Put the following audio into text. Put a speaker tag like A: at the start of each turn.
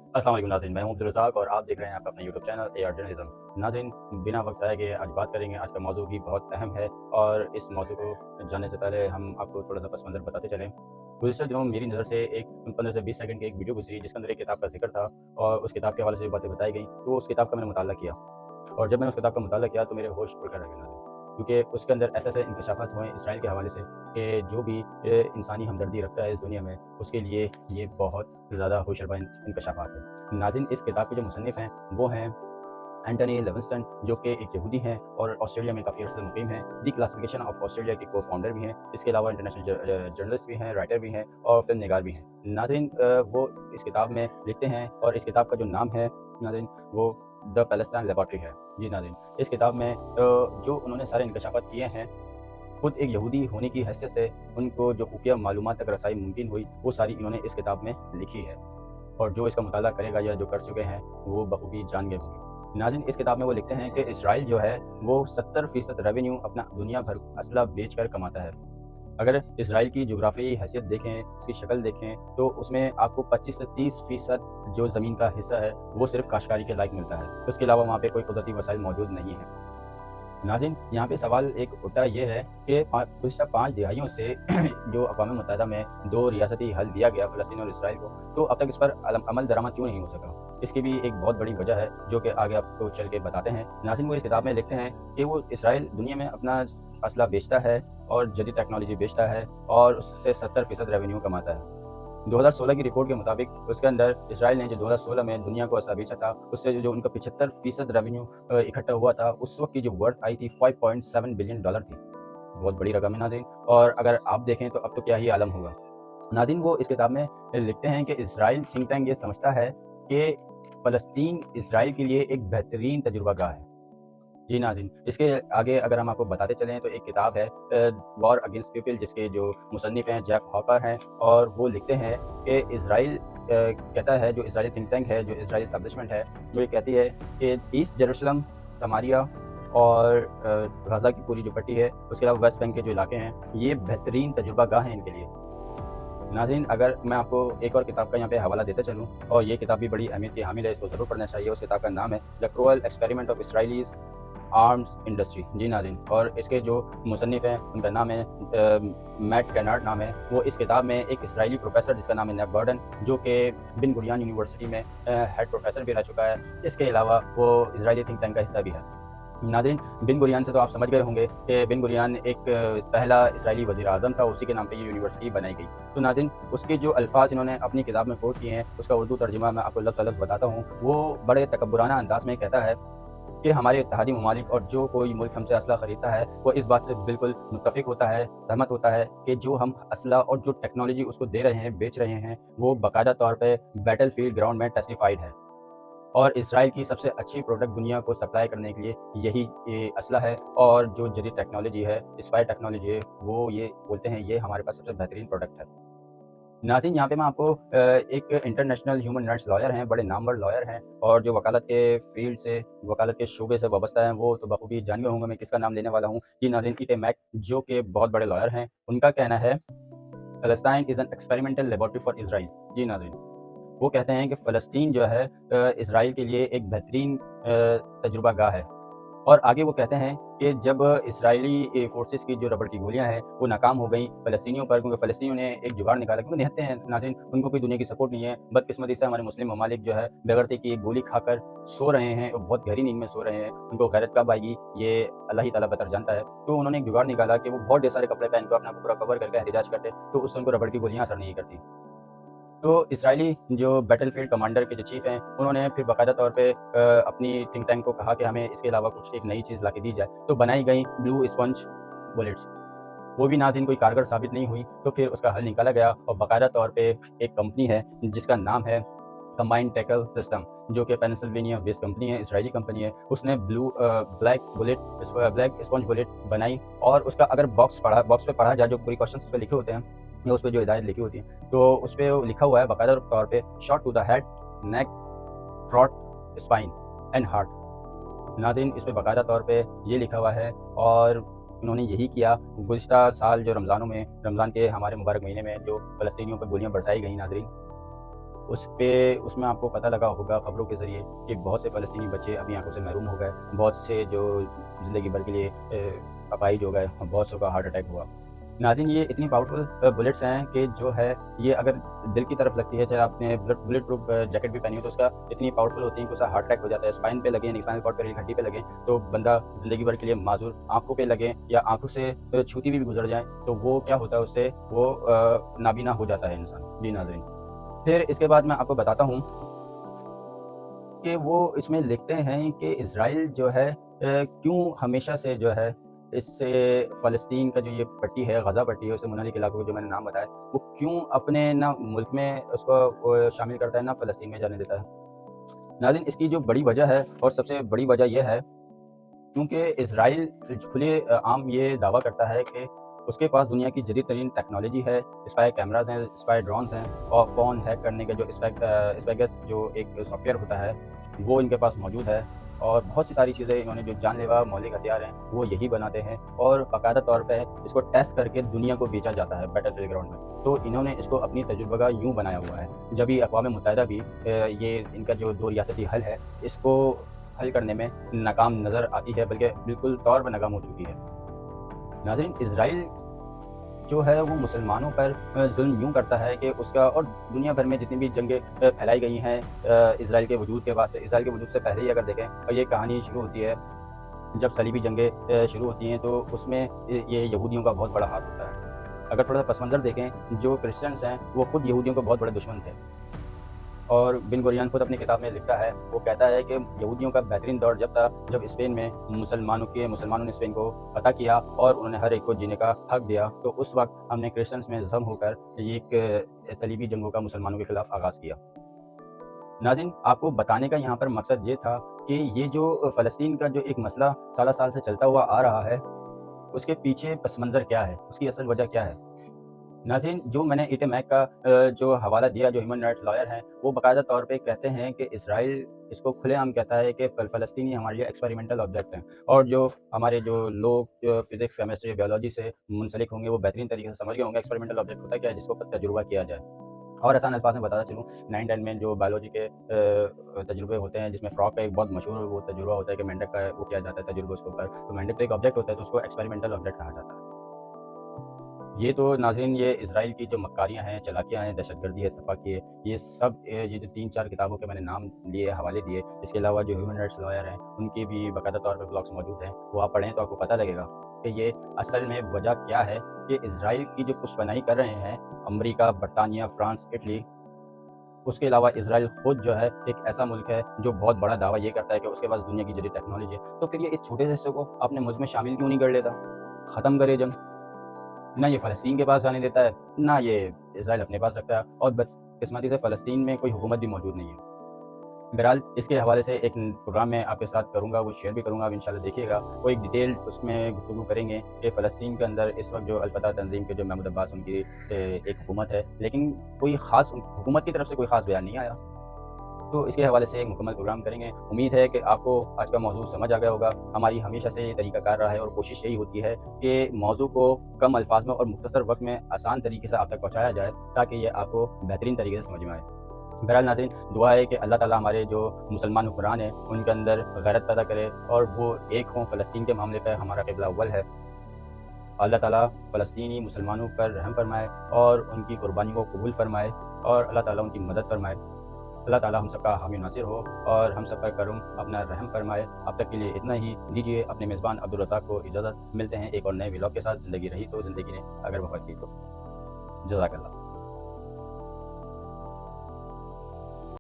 A: अस्सलाम वालेकुम नाज़रीन, मैं हूं अब्दुल रज़ाक और आप देख रहे हैं आपका अपना यूट्यूब चैनल एआर जर्नलिज्म। नाज़रीन, बिना वक्त ज़ाया किए आज बात करेंगे। आज का मौजू भी बहुत अहम है और इस मौजू को जानने से पहले हम आपको थोड़ा-सा पस मंज़र बताते चलें। गुज़िश्ता दिनों में मेरी नज़र से एक 15 से 20 सेकंड की एक वीडियो गुज़री जिसके अंदर एक किताब का ज़िक्र था और उस किताब के हवाले से जो बातें बताई गईं, तो उस किताब का मैंने मुताला किया। और जब मैंने उस किताब का मुताला किया तो मेरे होश उड़ कर रह गए नाज़रीन। क्योंकि उसके अंदर ऐसे-ऐसे इंकशाफ़ात हुए इसराइल के हवाले से कि जो भी इंसानी हमदर्दी रखता है इस दुनिया में, उसके लिए ये बहुत ज़्यादा होशरुबा इंकशाफ़ात है। नाज़रीन, इस किताब के जो मुसन्निफ़ हैं वो हैं एंटनी लिविंगस्टन, जो कि एक यहूदी हैं और ऑस्ट्रेलिया में काफ़ी अर्से से मुक़ीम हैं। दी क्लासिफिकेशन ऑफ ऑस्ट्रेलिया के को-फाउंडर भी हैं। इसके अलावा इंटरनेशनल जर्नलिस्ट भी हैं, राइटर भी हैं और फ़िल्म निगार भी हैं। नाज़रीन, वो इस किताब में लिखते हैं और इस किताब का जो नाम है नाज़रीन, वो द पैलेस्टाइन लैबोरेटरी है। जी नाज़रीन, इस किताब में जो उन्होंने सारे इंकशाफ़ात किए हैं, खुद एक यहूदी होने की हैसियत से उनको जो खुफिया मालूमात तक रसाई मुमकिन हुई, वो सारी इन्होंने इस किताब में लिखी है। और जो इसका मुताला करेगा या जो कर चुके हैं, वो बखूबी जान गए होंगे। नाज़रीन, इस किताब में वो लिखते हैं कि इसराइल जो है, वो 70% रेवेन्यू अपना दुनिया भर असला बेचकर कमाता है। अगर इसराइल की जोग्राफ़ियाई हैसियत देखें, उसकी शक्ल देखें, तो उसमें आपको 25 से 30% जो ज़मीन का हिस्सा है, वो सिर्फ़ काश्तकारी के लायक मिलता है। उसके अलावा वहाँ पे कोई कुदरती वसाइल मौजूद नहीं हैं। नाज़रीन, यहाँ पे सवाल एक उठता ये है कि गुज़िश्ता 5 दिहाइयों से जो अक़वाम मुत्तहिदा में 2 रियासती हल दिया गया फ़लस्तीन और इसराइल को, तो अब तक इस पर अमल दरामद क्यों नहीं हो सका? इसकी भी एक बहुत बड़ी वजह है, जो कि आगे आपको चल के बताते हैं। नाज़रीन, वो इस किताब में लिखते हैं कि वो इसराइल दुनिया में अपना असला बेचता है और जदीद टेक्नोलॉजी बेचता है और उससे 70% रेवेन्यू कमाता है। 2016 की रिपोर्ट के मुताबिक उसके अंदर इसराइल ने जो 2016 में दुनिया को असला बेचा था, उससे जो उनका 75% रेवेन्यू इकट्ठा हुआ था, उस वक़्त की जो वर्थ आई थी $5.7 बिलियन थी। बहुत बड़ी रकम है नाज़रीन, और अगर आप देखें तो अब तो क्या ही आलम होगा। नाज़रीन, वो इस किताब में लिखते हैं कि इसराइल थिंक टैंक ये समझता है कि फ़लस्तीन इसराइल के लिए एक बेहतरीन तजुर्बागाह है। जी नाज़रीन, इसके आगे अगर हम आपको बताते चलें तो एक किताब है वॉर अगेंस्ट पीपल, जिसके जो मुसन्निफ़ हैं जेफ हॉपर हैं, और वो लिखते हैं कि इसराइल कहता है, जो इसराइली थिंक टैंक है, जो इसराइली एस्टेब्लिशमेंट है, वो ये कहती है कि ईस्ट जेरूशलम, समारिया और गाज़ा की पूरी जो पट्टी है, उसके अलावा वेस्ट बैंक के जो इलाके हैं, ये बेहतरीन तजुर्बागाह हैं इनके लिए। नाज़रीन, अगर मैं आपको एक और किताब का यहाँ पे हवाला देता चलूँ, और ये किताब भी बड़ी अहमियत की हामिल है, इसको ज़रूर पढ़ना चाहिए। उस किताब का नाम है the cruel experiment of Israelis arms industry. जी नाज़रीन, और इसके जो मुसन्निफ़ हैं उनका नाम है मैट कैनार्ड नाम है। वो इस किताब में एक इसराइली प्रोफ़ेसर जिसका नाम है नेव गॉर्डन, जो कि बिन गुरियान यूनिवर्सिटी में हेड प्रोफ़ेसर भी रह चुका है। इसके अलावा वो इज़राइली थिंक टैंक का हिस्सा भी है। नाज़रीन, बिन गुरियान से तो आप समझ गए होंगे कि बिन गुरियान एक पहला इसराइली वज़ीर-ए-आज़म था, उसी के नाम पे ये यूनिवर्सिटी बनाई गई। तो नाज़रीन, उसके जो अल्फ़ाज़ इन्होंने अपनी किताब में कोट किए हैं, उसका उर्दू तर्जुमा मैं आपको लफ्ज़-ओ-लफ्ज़ बताता हूँ। वो बड़े तकब्बुराना अंदाज़ में कहता है कि हमारे इत्तेहादी ममालिक और जो कोई मुल्क हमसे असला खरीदता है, वो इस बात से बिल्कुल मुत्तफ़िक होता है, सहमत होता है कि जो हम असला और जो टेक्नोलॉजी उसको दे रहे हैं, बेच रहे हैं, वो बाकायदा तौर पे बैटलफ़ील्ड ग्राउंड में टेस्टिफ़ाइड है। और इसराइल की सबसे अच्छी प्रोडक्ट दुनिया को सप्लाई करने के लिए यही ये असला है, और जो जदीद टेक्नोलॉजी है, स्पाई टेक्नोलॉजी है, वो ये बोलते हैं ये हमारे पास सबसे बेहतरीन प्रोडक्ट है। नाज़रीन, यहाँ पे मैं आपको एक इंटरनेशनल ह्यूमन राइट्स लॉयर हैं, बड़े नामवर लॉयर हैं, और जो वकालत के फ़ील्ड से, वकालत के शोबे से वाबस्ता हैं, वो तो बखूबी जान गए होंगे मैं किसका नाम लेने वाला हूँ। जी नाज़रीन, इटे मैक, जो कि बहुत बड़े लॉयर हैं। उनका कहना है, "Palestine is an experimental laboratory for Israel." जी नाज़रीन, वो कहते हैं कि फ़लस्तीन जो है इसराइल के लिए एक बेहतरीन तजुर्बागाह है। और आगे वो कहते हैं कि जब इसराइली फ़ोर्सेस की जो रबड़ की गोलियाँ हैं, वो नाकाम हो गईं फ़लस्तीनियों पर, क्योंकि फ़लस्तीनियों ने एक जुगाड़ निकाला, क्योंकि निहत्ते हैं नाज़रीन, उनको कोई दुनिया की सपोर्ट नहीं है। बदकिस्मती से हमारे मुस्लिम ममालिक जो है, बगैरती की एक गोली खाकर सो रहे हैं और बहुत गहरी नींद में सो रहे हैं। उनको गैरत कब आएगी, ये अल्लाह ही ताला बेहतर जानता है। तो उन्होंने एक जुगाड़ निकाला कि वो बहुत ढेर सारे कपड़े पहन के अपने आप को पूरा कवर करके एहतिजाज करते, तो उससे उनको रबड़ की गोलियाँ असर नहीं करती। तो इसराइली जो बैटलफ़ील्ड कमांडर के जो चीफ़ हैं, उन्होंने फिर बाकायदा तौर पे अपनी थिंक टैंक को कहा कि हमें इसके अलावा कुछ एक नई चीज़ लाके दी जाए। तो बनाई गई ब्लू स्पंज बुलेट्स। वो भी नाज़रीन कोई कारगर साबित नहीं हुई, तो फिर उसका हल निकाला गया, और बाकायदा तौर पे एक कंपनी है जिसका नाम है कंबाइंड टैकल सिस्टम, जो कि पेनिसिल्वेनिया बेस्ड कंपनी है, इज़राइली कंपनी है। उसने ब्लैक स्पंज बुलेट बनाई, और उसका अगर बॉक्स पे पढ़ा जाए, जो पूरी क्वेश्चंस उसपे लिखे होते हैं, या उसपे जो हिदायत लिखी होती है, तो उसपे लिखा हुआ है बाकायदा तौर पे, shot to the head, neck, throat, spine and heart. नाज़रीन, इस पे बाकायदा तौर पे ये लिखा हुआ है, और उन्होंने यही किया। गुज़िश्ता साल जो रमज़ान के हमारे मुबारक महीने में जो फ़लस्तीनियों पे गोलियाँ बरसाई गई नाज़रीन, उसमें आपको पता लगा होगा खबरों के ज़रिए कि बहुत से फ़लस्तीनी बच्चे अपनी आँखों से महरूम हो गए, बहुत से जो ज़िंदगी भर के लिए अपाहिज हो गए, बहुत सौ का हार्ट अटैक हुआ। नाज़रीन, ये इतनी पावरफुल बुलेट्स हैं कि जो है ये अगर दिल की तरफ लगती है, चाहे आपने बुलेट प्रूफ जैकेट भी पहनी हो, तो उसका इतनी पावरफुल होती है कि उसका हार्ट अटैक हो जाता है। स्पाइन पे लगे, स्पाइनल कॉर्ड पे, रीढ़ की हड्डी पे लगे तो बंदा ज़िंदगी भर के लिए माज़ूर। आँखों पे लगे या आँखों से छूती हुई भी गुज़र जाए तो वो क्या होता है, उससे वो नाबीना हो जाता है इंसान। जी नाज़रीन। फिर इसके बाद मैं आपको बताता हूँ कि वो इसमें लिखते हैं कि इज़राइल जो है क्यों हमेशा से जो है इससे फ़लस्तीन का जो ये पट्टी है, गज़ा पट्टी है, उससे मुनहलिक इलाकों के जो मैंने नाम बताए, वो क्यों अपने ना मुल्क में उसको शामिल करता है, ना फ़लस्तीन में जाने देता है। नाज़रीन, इसकी जो बड़ी वजह है और सबसे बड़ी वजह ये है क्योंकि इज़राइल आम ये दावा करता है कि उसके पास दुनिया की जदीद तरीन टेक्नोलॉजी है, स्पाई कैमराज़ हैं, स्पाई ड्रोन्स हैं और फ़ोन हैक करने का जो स्पेगस जो एक सॉफ्टवेयर होता है, वो इनके पास मौजूद है और बहुत सी सारी चीज़ें इन्होंने जो जानलेवा मौलिक हथियार हैं, वो यही बनाते हैं और बाकायदा तौर पे इसको टेस्ट करके दुनिया को बेचा जाता है बैटलफ़ील्ड ग्राउंड में। तो इन्होंने इसको अपनी तजुर्बा यूँ बनाया हुआ है, जब भी अक़वाम मुत्तहिदा भी ये इनका जो 2 रियासती हल है, इसको हल करने में नाकाम नज़र आती है, बल्कि बिल्कुल तौर पे नाकाम हो चुकी है। नाज़रीन, इज़राइल जो है वो मुसलमानों पर ज़ुल्म यूँ करता है कि उसका और दुनिया भर में जितनी भी जंगें फैलाई गई हैं इज़राइल के वजूद के बाद से, इज़राइल के वजूद से पहले ही अगर देखें और ये कहानी शुरू होती है, जब सलीबी जंगें शुरू होती हैं तो उसमें ये यहूदियों का बहुत बड़ा हाथ होता है। अगर थोड़ा पस मंज़र देखें, जो क्रिश्चियंस हैं वो खुद यहूदियों के बहुत बड़े दुश्मन थे। और बिन गुरियन खुद अपनी किताब में लिखता है, वो कहता है कि यहूदियों का बेहतरीन दौर जब था, जब स्पेन में मुसलमानों ने स्पेन को फ़तह किया और उन्होंने हर एक को जीने का हक दिया, तो उस वक़्त हमने क्रिश्चियंस में ज़म होकर ये एक सलीबी जंगों का मुसलमानों के खिलाफ़ आगाज़ किया। नाज़रीन, आपको बताने का यहाँ पर मकसद ये था कि ये जो फ़लस्तीन का जो एक मसला साल-साल से चलता हुआ आ रहा है, उसके पीछे पस मंज़र क्या है? उसकी असल वजह क्या है? नाज़रीन, जो मैंने ईटे मैक का जो हवाला दिया, जो ह्यूमन राइट्स लॉयर हैं, वो बाकायदा तौर पे कहते हैं कि इज़राइल इसको खुलेआम कहता है कि फ़लस्तीनी हमारे लिए एक्सपेरिमेंटल ऑब्जेक्ट हैं और जो हमारे जो लोग जो फ़िज़िक्स, केमिस्ट्री, बायोलॉजी से मुंसलिक होंगे, वो बेहतरीन तरीके से समझ गए होंगे एक्सपेरिमेंटल ऑब्जेक्ट होता क्या है, जिसको तजुर्बा किया जाए। और आसान अल्फाज़ में बताता चलूँ, 9-10 में जो बायोलॉजी के तजुर्बे होते हैं, जिसमें फ्रॉग का एक बहुत मशहूर वो तजुर्बा होता है कि मेंढक का वो किया जाता है तजुर्बा उसके ऊपर, तो मेंढक तो एक ऑब्जेक्ट होता है, तो उसको एक्सपेरिमेंटल ऑब्जेक्ट कहा जाता है। ये तो नाज़रीन, ये इज़राइल की जो मक्कारियाँ हैं, चालाकियाँ हैं, दहशतगर्दी है, सफ़ाकी है, ये सब ये जो 3-4 किताबों के मैंने नाम लिए, हवाले दिए, इसके अलावा जो ह्यूमन राइट्स लॉयर हैं, उनकी भी बाकायदा तौर पे ब्लॉग्स मौजूद हैं। वो आप पढ़ें तो आपको पता लगेगा कि ये असल में वजह क्या है कि इज़राइल की जो पुश्तपनाही कर रहे हैं, अमरीका, बरतानिया, फ्रांस, इटली, उसके अलावा इज़राइल खुद जो है एक ऐसा मुल्क है जो बहुत बड़ा दावा ये करता है कि उसके पास दुनिया की जदीद टेक्नोलॉजी है। तो फिर ये इस छोटे से हिस्से को अपने मुल्क में शामिल क्यों नहीं कर लेता? ख़त्म करे जंग। ना ये फ़लस्तीन के पास जाने देता है, ना ये इज़राइल अपने पास रखता है और बदकिस्मती से फ़लस्तीन में कोई हुकूमत भी मौजूद नहीं है। बहरहाल, इसके हवाले से एक प्रोग्राम मैं आपके साथ करूँगा, वो शेयर भी करूँगा, आप इंशाल्लाह देखिएगा। वो एक डिटेल उसमें गुफ्तगू करेंगे कि फ़लस्तीन के अंदर इस वक़्त जो अल-फ़तह तंज़ीम के जो महमूद अब्बास उनकी एक हुकूमत है, लेकिन कोई ख़ास हुकूमत की तरफ से कोई ख़ास बयान नहीं आया। तो इसके हवाले से एक मुकम्मल प्रोग्राम करेंगे। उम्मीद है कि आपको आज का मौज़ू समझ आ गया होगा। हमारी हमेशा से ये तरीक़ाकार रहा है और कोशिश यही होती है कि मौज़ू को कम अल्फ़ाज़ में और मुख़्तसर वक़्त में आसान तरीके से आप तक पहुँचाया जाए, ताकि ये आपको बेहतरीन तरीके से समझ में आए। बहरहाल नाज़रीन, दुआ है कि अल्लाह ताला हमारे जो मुसलमान हुक्मरान हैं, उनके अंदर गैरत पैदा करे और वो एक हों। फ़लस्तीन के मामले पे हमारा क़िबला अव्वल है। अल्लाह ताला फ़लस्तीनी मुसलमानों पर रहम फ़रमाए और उनकी कुर्बानी को कबूल फ़रमाए और अल्लाह ताला उनकी मदद फ़रमाए। अल्लाह ताला हम सबका हामी नासिर हो और हम सब पर करम अपना रहम फ़रमाए। अब तक के लिए इतना ही। दीजिए अपने मेज़बान अब्दुल रज़ाक को इजाज़त। मिलते हैं एक और नए व्लॉग के साथ। ज़िंदगी रही तो ज़िंदगी ने अगर वफ़ा की तो। जज़ाकल्लाह।